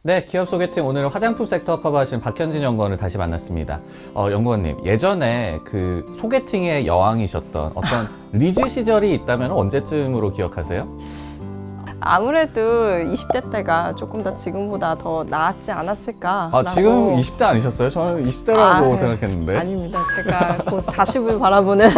네, 기업 소개팅 오늘 화장품 섹터 커버하신 박현진 연구원을 다시 만났습니다. 연구원님, 예전에 그 소개팅의 여왕이셨던 어떤 리즈 시절이 있다면 언제쯤으로 기억하세요? 아무래도 20대 때가 조금 더 지금보다 더 나았지 않았을까. 지금 20대 아니셨어요? 저는 20대라고 생각했는데. 아닙니다. 제가 곧 40을 바라보는.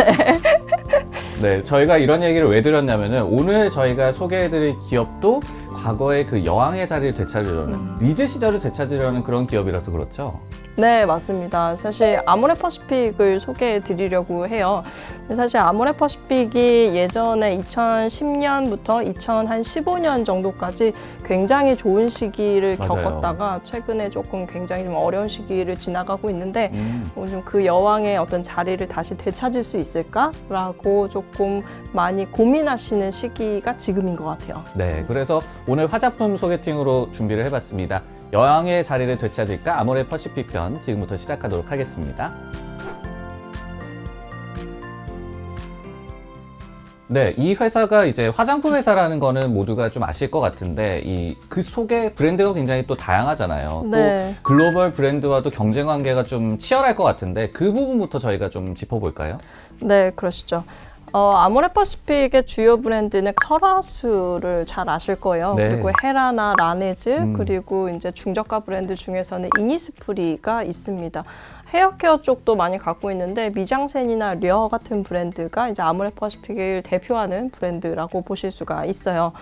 네, 저희가 이런 얘기를 왜 드렸냐면은 오늘 저희가 소개해드릴 기업도 과거의 그 여왕의 자리를 되찾으려는 리즈 시절을 되찾으려는 그런 기업이라서 그렇죠. 네, 맞습니다. 사실 아모레퍼시픽을 소개해 드리려고 해요. 사실 아모레퍼시픽이 예전에 2010년부터 2015년 정도까지 굉장히 좋은 시기를 맞아요. 겪었다가 최근에 조금 굉장히 좀 어려운 시기를 지나가고 있는데 좀 그 여왕의 어떤 자리를 다시 되찾을 수 있을까라고 조금 많이 고민하시는 시기가 지금인 것 같아요. 네, 그래서 오늘 화장품 소개팅으로 준비를 해봤습니다. 여왕의 자리를 되찾을까? 아모레 퍼시픽 편 지금부터 시작하도록 하겠습니다. 네, 이 회사가 이제 화장품 회사라는 거는 모두가 좀 아실 것 같은데 그 속에 브랜드가 굉장히 또 다양하잖아요. 네. 또 글로벌 브랜드와도 경쟁 관계가 좀 치열할 것 같은데 그 부분부터 저희가 좀 짚어볼까요? 네, 그러시죠. 아모레퍼시픽의 주요 브랜드는 설화수를 잘 아실 거예요. 네. 그리고 헤라나 라네즈, 그리고 이제 중저가 브랜드 중에서는 이니스프리가 있습니다. 헤어케어 쪽도 많이 갖고 있는데 미장센이나 려 같은 브랜드가 이제 아모레퍼시픽을 대표하는 브랜드라고 보실 수가 있어요.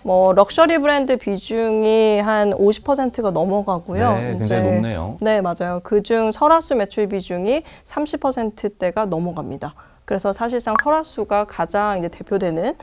럭셔리 브랜드 비중이 한 50%가 넘어가고요. 네, 굉장히 높네요. 네, 맞아요. 그중 설화수 매출 비중이 30%대가 넘어갑니다. 그래서 사실상 설화수가 가장 이제 대표되는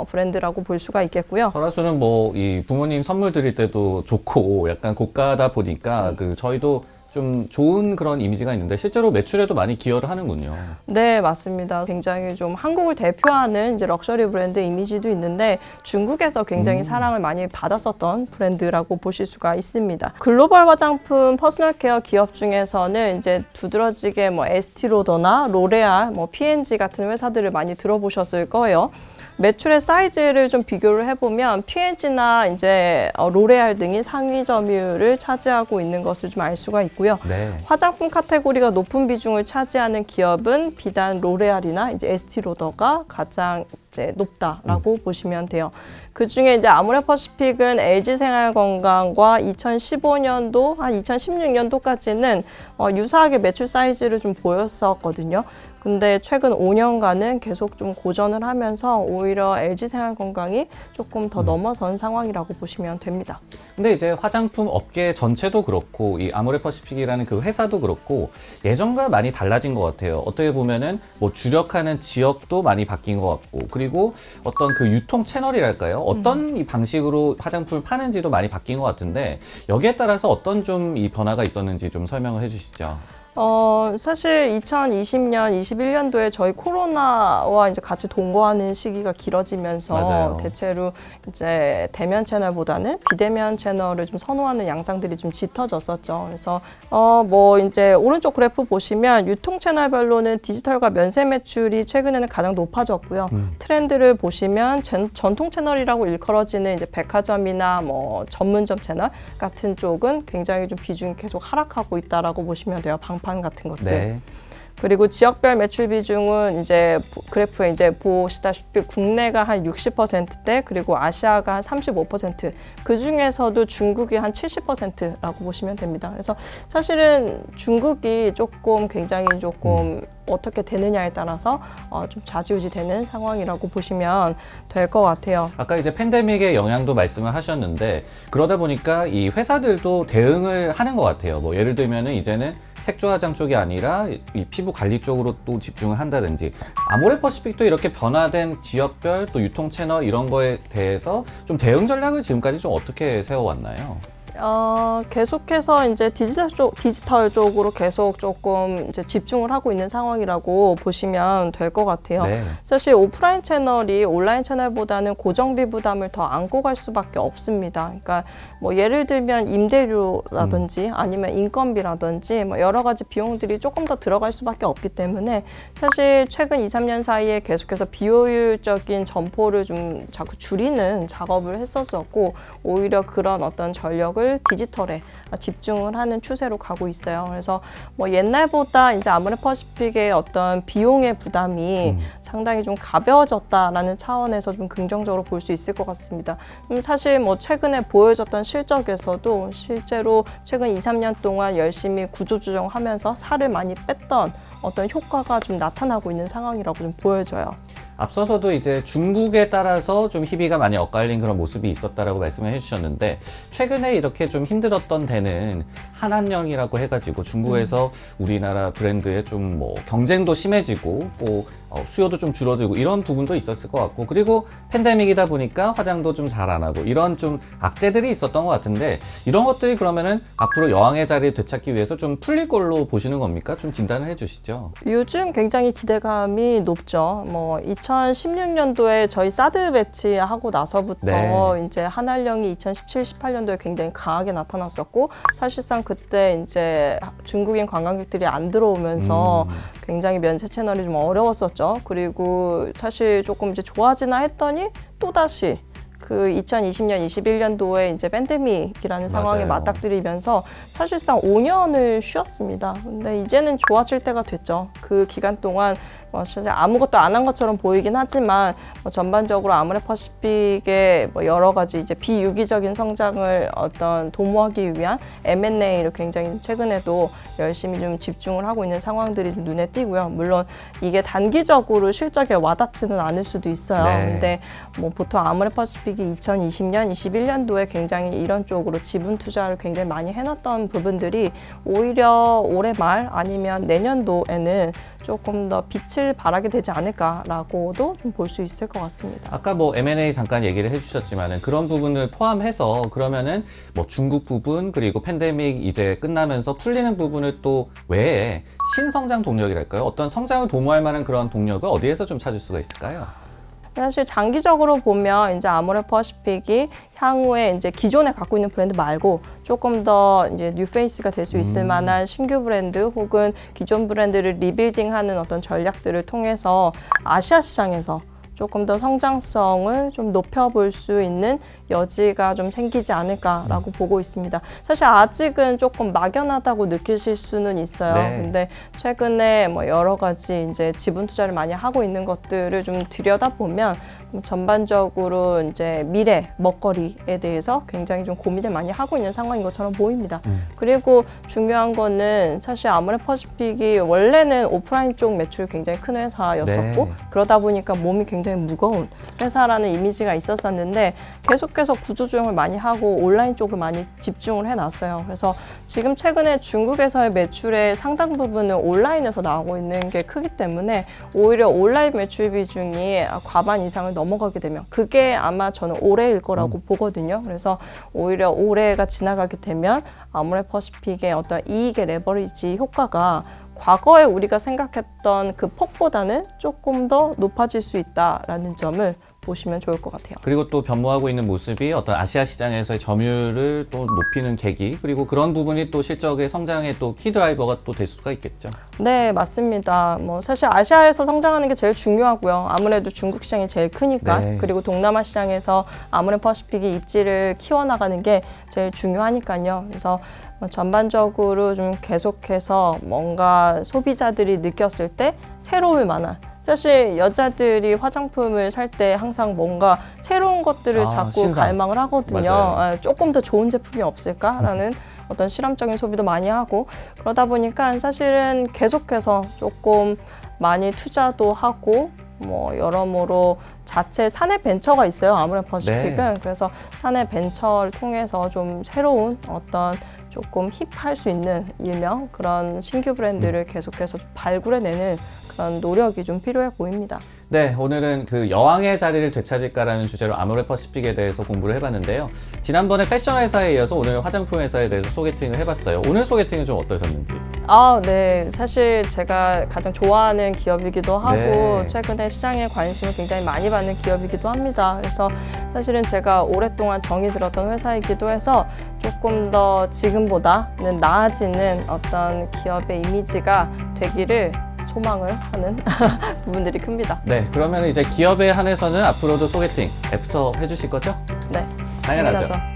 브랜드라고 볼 수가 있겠고요. 설화수는 이 부모님 선물 드릴 때도 좋고 약간 고가다 보니까 저희도 좀 좋은 그런 이미지가 있는데 실제로 매출에도 많이 기여를 하는군요. 네, 맞습니다. 굉장히 좀 한국을 대표하는 이제 럭셔리 브랜드 이미지도 있는데 중국에서 굉장히 사랑을 많이 받았었던 브랜드라고 보실 수가 있습니다. 글로벌 화장품 퍼스널 케어 기업 중에서는 이제 두드러지게 에스티로더나 로레알, P&G 같은 회사들을 많이 들어보셨을 거예요. 매출의 사이즈를 좀 비교를 해보면 P&G나 이제 로레알 등이 상위 점유율을 차지하고 있는 것을 좀 알 수가 있고요. 네. 화장품 카테고리가 높은 비중을 차지하는 기업은 비단 로레알이나 이제 에스티로더가 가장 이제 높다라고 보시면 돼요. 그 중에 이제 아모레퍼시픽은 LG생활건강과 2015년도 한 2016년도까지는 유사하게 매출 사이즈를 좀 보였었거든요. 근데 최근 5년간은 계속 좀 고전을 하면서 오히려 LG생활건강이 조금 더 넘어선 상황이라고 보시면 됩니다. 근데 이제 화장품 업계 전체도 그렇고 이 아모레퍼시픽이라는 그 회사도 그렇고 예전과 많이 달라진 것 같아요. 어떻게 보면은 주력하는 지역도 많이 바뀐 것 같고 그리고 어떤 그 유통 채널이랄까요? 어떤 이 방식으로 화장품을 파는지도 많이 바뀐 것 같은데 여기에 따라서 어떤 좀 이 변화가 있었는지 좀 설명을 해주시죠. 사실 2020년, 21년도에 저희 코로나와 이제 같이 동거하는 시기가 길어지면서 맞아요. 대체로 이제 대면 채널보다는 비대면 채널을 좀 선호하는 양상들이 좀 짙어졌었죠. 그래서 이제 오른쪽 그래프 보시면 유통 채널별로는 디지털과 면세 매출이 최근에는 가장 높아졌고요. 트렌드를 보시면 전통 채널이라고 일컬어지는 이제 백화점이나 전문점 채널 같은 쪽은 굉장히 좀 비중이 계속 하락하고 있다라고 보시면 돼요. 판 같은 것들. 네. 그리고 지역별 매출 비중은 이제 그래프에 이제 보시다시피 국내가 한 60%대 그리고 아시아가 한 35%, 그 중에서도 중국이 한 70%라고 보시면 됩니다. 그래서 사실은 중국이 굉장히 어떻게 되느냐에 따라서 좀 좌지우지 되는 상황이라고 보시면 될 것 같아요. 아까 이제 팬데믹의 영향도 말씀을 하셨는데 그러다 보니까 이 회사들도 대응을 하는 것 같아요. 예를 들면은 이제는 색조 화장 쪽이 아니라 이 피부 관리 쪽으로 또 집중을 한다든지 아모레퍼시픽도 이렇게 변화된 지역별 또 유통 채널 이런 거에 대해서 좀 대응 전략을 지금까지 좀 어떻게 세워왔나요? 계속해서 이제 디지털 쪽으로 계속 조금 이제 집중을 하고 있는 상황이라고 보시면 될 것 같아요. 네. 사실 오프라인 채널이 온라인 채널보다는 고정비 부담을 더 안고 갈 수밖에 없습니다. 그러니까 예를 들면 임대료라든지 아니면 인건비라든지 여러 가지 비용들이 조금 더 들어갈 수밖에 없기 때문에 사실 최근 2, 3년 사이에 계속해서 비효율적인 점포를 좀 자꾸 줄이는 작업을 했었었고 오히려 그런 어떤 전력을 쪽을 디지털에 집중을 하는 추세로 가고 있어요. 그래서 뭐 옛날보다 이제 아모레퍼시픽의 어떤 비용의 부담이 상당히 좀 가벼워졌다라는 차원에서 좀 긍정적으로 볼 수 있을 것 같습니다. 사실 뭐 최근에 보여줬던 실적에서도 실제로 최근 2, 3년 동안 열심히 구조조정하면서 살을 많이 뺐던 어떤 효과가 좀 나타나고 있는 상황이라고 좀 보여져요. 앞서서도 이제 중국에 따라서 좀 희비가 많이 엇갈린 그런 모습이 있었다라고 말씀을 해주셨는데, 최근에 이렇게 좀 힘들었던 데는 한한령이라고 해가지고 중국에서 우리나라 브랜드의 좀 뭐 경쟁도 심해지고 또 수요도 좀 줄어들고 이런 부분도 있었을 것 같고, 그리고 팬데믹이다 보니까 화장도 좀 잘 안 하고 이런 좀 악재들이 있었던 것 같은데, 이런 것들이 그러면은 앞으로 여왕의 자리를 되찾기 위해서 좀 풀릴 걸로 보시는 겁니까? 좀 진단을 해주시죠. 요즘 굉장히 기대감이 높죠. 뭐 2016년도에 저희 사드 배치하고 나서부터 네. 이제 한한령이 2017, 18년도에 굉장히 강하게 나타났었고, 사실상 그때 이제 중국인 관광객들이 안 들어오면서 굉장히 면세 채널이 좀 어려웠었죠. 그리고 사실 조금 이제 좋아지나 했더니 또다시 그 2020년, 21년도에 이제 팬데믹이라는 상황에 맞아요. 맞닥뜨리면서 사실상 5년을 쉬었습니다. 근데 이제는 좋아질 때가 됐죠. 그 기간 동안 뭐 사실 아무것도 안 한 것처럼 보이긴 하지만 뭐 전반적으로 아모레퍼시픽의 뭐 여러 가지 이제 비유기적인 성장을 어떤 도모하기 위한 M&A를 굉장히 최근에도 열심히 좀 집중을 하고 있는 상황들이 좀 눈에 띄고요. 물론 이게 단기적으로 실적에 와닿지는 않을 수도 있어요. 네. 근데 뭐 보통 아모레퍼시픽이 2020년, 21년도에 굉장히 이런 쪽으로 지분 투자를 굉장히 많이 해놨던 부분들이 오히려 올해 말 아니면 내년도에는 조금 더 빛을 발하게 되지 않을까라고도 좀 볼 수 있을 것 같습니다. 아까 뭐 M&A 잠깐 얘기를 해주셨지만은 그런 부분을 포함해서 그러면은 뭐 중국 부분, 그리고 팬데믹 이제 끝나면서 풀리는 부분을 또 외에 신성장 동력이랄까요? 어떤 성장을 도모할 만한 그런 동력을 어디에서 좀 찾을 수가 있을까요? 사실 장기적으로 보면 이제 아모레퍼시픽이 향후에 이제 기존에 갖고 있는 브랜드 말고 조금 더 이제 뉴페이스가 될 수 있을 만한 신규 브랜드 혹은 기존 브랜드를 리빌딩하는 어떤 전략들을 통해서 아시아 시장에서 조금 더 성장성을 좀 높여볼 수 있는 여지가 좀 생기지 않을까라고 보고 있습니다. 사실 아직은 조금 막연하다고 느끼실 수는 있어요. 네. 근데 최근에 뭐 여러 가지 이제 지분 투자를 많이 하고 있는 것들을 좀 들여다보면 전반적으로 이제 미래 먹거리에 대해서 굉장히 좀 고민을 많이 하고 있는 상황인 것처럼 보입니다. 그리고 중요한 거는 사실 아모레퍼시픽이 원래는 오프라인 쪽 매출 굉장히 큰 회사였었고, 네. 그러다 보니까 몸이 굉장히 무거운 회사라는 이미지가 있었었는데 계속해서 구조조정을 많이 하고 온라인 쪽으로 많이 집중을 해놨어요. 그래서 지금 최근에 중국에서의 매출의 상당 부분은 온라인에서 나오고 있는 게 크기 때문에 오히려 온라인 매출 비중이 과반 이상을 넘어가게 되면 그게 아마 저는 올해일 거라고 보거든요. 그래서 오히려 올해가 지나가게 되면 아모레퍼시픽의 어떤 이익의 레버리지 효과가 과거에 우리가 생각했던 그 폭보다는 조금 더 높아질 수 있다라는 점을 보시면 좋을 것 같아요. 그리고 또 변모하고 있는 모습이 어떤 아시아 시장에서의 점유율을 또 높이는 계기, 그리고 그런 부분이 또 실적의 성장의 또 키드라이버가 또 될 수가 있겠죠. 네, 맞습니다. 뭐 사실 아시아에서 성장하는 게 제일 중요하고요. 아무래도 중국 시장이 제일 크니까. 네. 그리고 동남아 시장에서 아모레퍼시픽이 입지를 키워나가는 게 제일 중요하니까요. 그래서 뭐 전반적으로 좀 계속해서 뭔가 소비자들이 느꼈을 때 새로울 만한, 사실 여자들이 화장품을 살 때 항상 뭔가 새로운 것들을 자꾸 신상. 갈망을 하거든요. 맞아요. 조금 더 좋은 제품이 없을까라는 어떤 실험적인 소비도 많이 하고, 그러다 보니까 사실은 계속해서 조금 많이 투자도 하고 뭐 여러모로 자체 사내 벤처가 있어요, 아모레퍼시픽은. 네. 그래서 사내 벤처를 통해서 좀 새로운 어떤 조금 힙할 수 있는 일명 그런 신규 브랜드를 계속해서 좀 발굴해내는 그런 노력이 좀 필요해 보입니다. 네, 오늘은 그 여왕의 자리를 되찾을까라는 주제로 아모레퍼시픽에 대해서 공부를 해봤는데요. 지난번에 패션 회사에 이어서 오늘 화장품 회사에 대해서 소개팅을 해봤어요. 오늘 소개팅은 좀 어떠셨는지? 네. 사실 제가 가장 좋아하는 기업이기도 하고 네. 최근에 시장에 관심을 굉장히 많이 받는 기업이기도 합니다. 그래서 사실은 제가 오랫동안 정이 들었던 회사이기도 해서 조금 더 지금보다는 나아지는 어떤 기업의 이미지가 되기를 소망을 하는 부분들이 큽니다. 네, 그러면 이제 기업에 한해서는 앞으로도 소개팅 애프터 해주실 거죠? 네, 당연하죠. 당연하죠.